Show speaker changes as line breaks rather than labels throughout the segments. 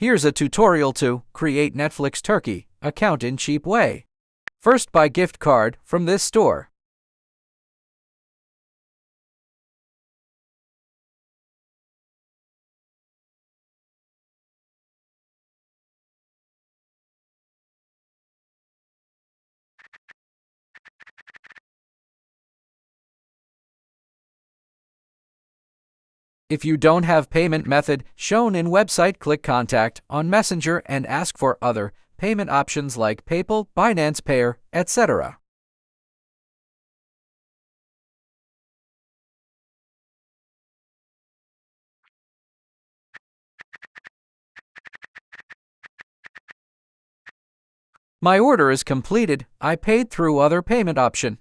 Here's a tutorial to create Netflix Turkey account in cheap way. First, buy gift card from this store. If you don't have payment method shown in website, click Contact on Messenger and ask for other payment options like PayPal, Binance Payer, etc. My order is completed. I paid through other payment option.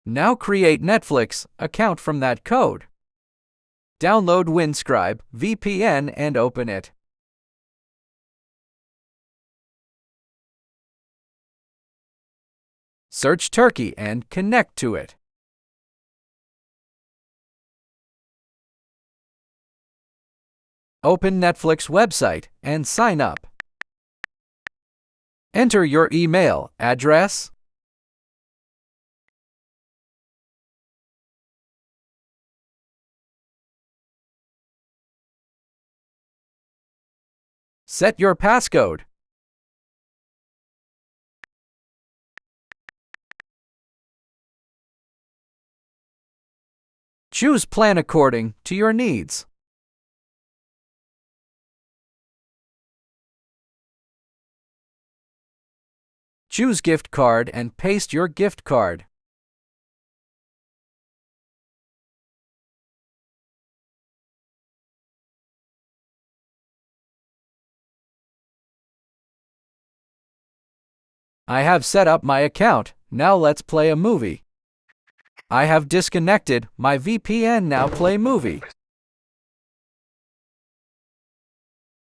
Now create Netflix account from that code. Download Windscribe VPN and open it. Search Turkey and connect to it. Open Netflix website and sign up. Enter your email address, set your passcode, choose plan according to your needs. Choose gift card and paste your gift card. I have set up my account. Now let's play a movie. I have disconnected my VPN. Now play movie.